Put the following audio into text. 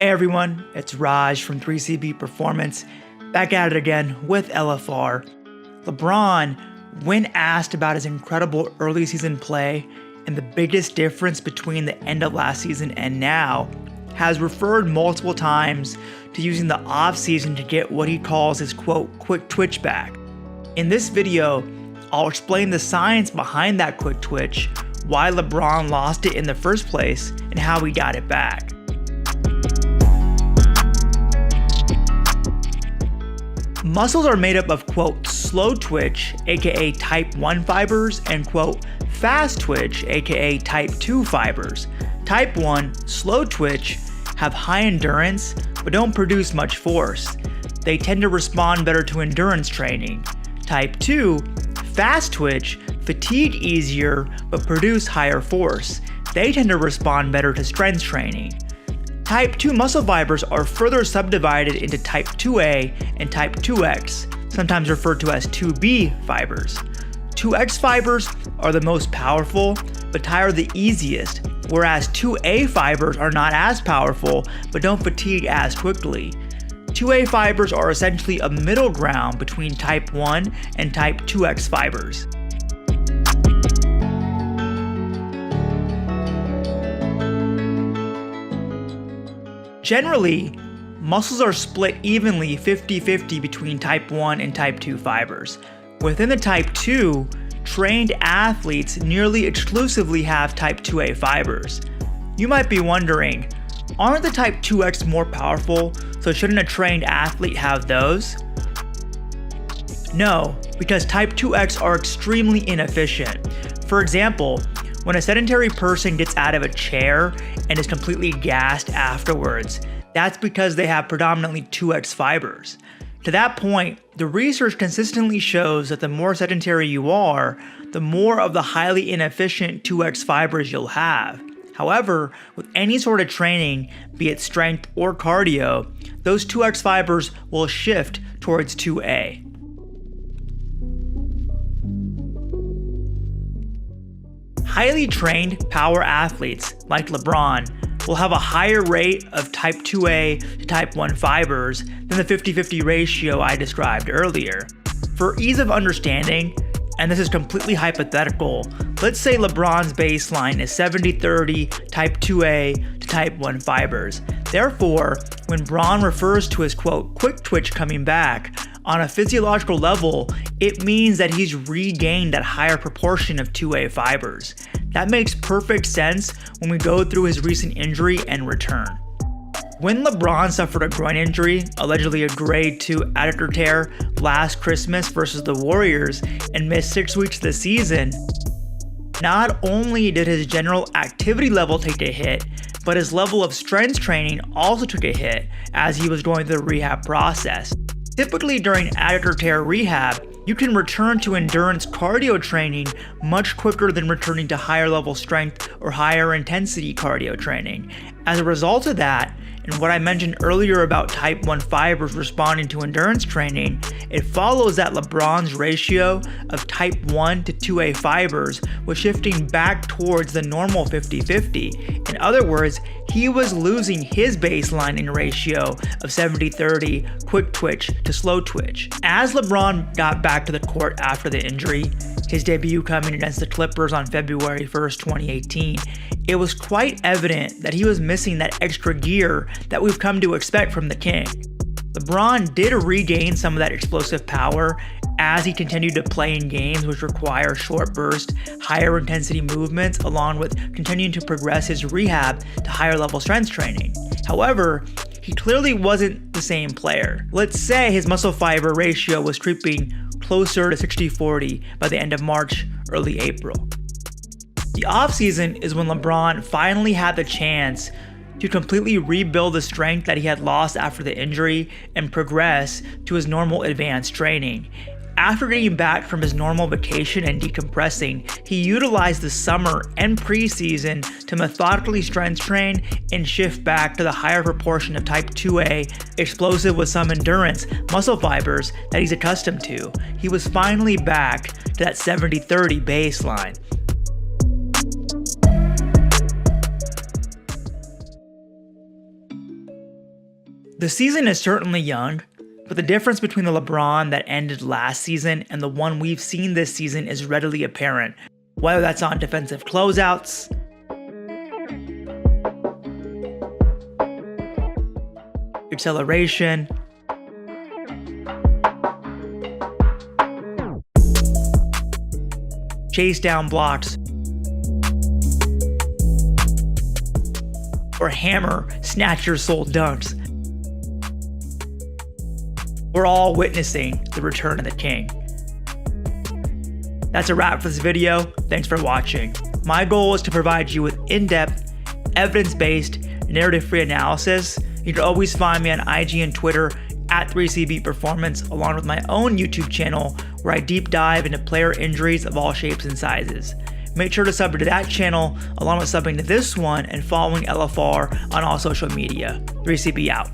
Hey everyone, it's Raj from 3CB Performance, back at it again with LFR. LeBron, when asked about his incredible early season play and the biggest difference between the end of last season and now, has referred multiple times to using the offseason to get what he calls his quote, quick twitch back. In this video, I'll explain the science behind that quick twitch, why LeBron lost it in the first place, and how he got it back. Muscles are made up of quote, slow twitch, aka type 1 fibers, and quote, fast twitch, aka type 2 fibers. Type 1, slow twitch, have high endurance, but don't produce much force. They tend to respond better to endurance training. Type 2, fast twitch, fatigue easier, but produce higher force. They tend to respond better to strength training. Type 2 muscle fibers are further subdivided into type 2A and type 2X, sometimes referred to as 2B fibers. 2X fibers are the most powerful, but tire the easiest, whereas 2A fibers are not as powerful, but don't fatigue as quickly. 2A fibers are essentially a middle ground between type 1 and type 2X fibers. Generally, muscles are split evenly 50-50 between type 1 and type 2 fibers. Within the type 2, trained athletes nearly exclusively have type 2A fibers. You might be wondering, aren't the type 2X more powerful, so shouldn't a trained athlete have those? No, because type 2X are extremely inefficient. For example, when a sedentary person gets out of a chair and is completely gassed afterwards, that's because they have predominantly 2X fibers. To that point, the research consistently shows that the more sedentary you are, the more of the highly inefficient 2X fibers you'll have. However, with any sort of training, be it strength or cardio, those 2X fibers will shift towards 2A. Highly trained power athletes like LeBron will have a higher rate of type 2A to type 1 fibers than the 50-50 ratio I described earlier. For ease of understanding, and this is completely hypothetical, let's say LeBron's baseline is 70-30 type 2A to type 1 fibers. Therefore, when Bron refers to his quote, quick twitch coming back, on a physiological level, it means that he's regained that higher proportion of 2A fibers. That makes perfect sense when we go through his recent injury and return. When LeBron suffered a groin injury, allegedly a grade 2 adductor tear, last Christmas versus the Warriors and missed 6 weeks of the season, not only did his general activity level take a hit, but his level of strength training also took a hit as he was going through the rehab process. Typically during adductor tear rehab, you can return to endurance cardio training much quicker than returning to higher level strength or higher intensity cardio training. As a result of that, and what I mentioned earlier about type 1 fibers responding to endurance training, it follows that LeBron's ratio of type 1 to 2A fibers was shifting back towards the normal 50-50. In other words, he was losing his baseline in ratio of 70-30 quick twitch to slow twitch. As LeBron got back to the court after the injury, his debut coming against the Clippers on February 1st, 2018, it was quite evident that he was missing that extra gear that we've come to expect from the King. LeBron did regain some of that explosive power as he continued to play in games which require short burst, higher intensity movements, along with continuing to progress his rehab to higher level strength training. However, he clearly wasn't the same player. Let's say his muscle fiber ratio was creeping closer to 60-40 by the end of March, early April. The offseason is when LeBron finally had the chance to completely rebuild the strength that he had lost after the injury and progress to his normal advanced training. After getting back from his normal vacation and decompressing, he utilized the summer and preseason to methodically strength train and shift back to the higher proportion of type 2A, explosive with some endurance, muscle fibers that he's accustomed to. He was finally back to that 70-30 baseline. The season is certainly young, but the difference between the LeBron that ended last season and the one we've seen this season is readily apparent, whether that's on defensive closeouts, acceleration, chase down blocks, or hammer snatch your soul dunks. We're all witnessing the return of the king. That's a wrap for this video. Thanks for watching. My goal is to provide you with in-depth, evidence-based, narrative-free analysis. You can always find me on IG and Twitter at 3CB Performance, along with my own YouTube channel where I deep dive into player injuries of all shapes and sizes. Make sure to sub to that channel along with subbing to this one and following LFR on all social media. 3CB out.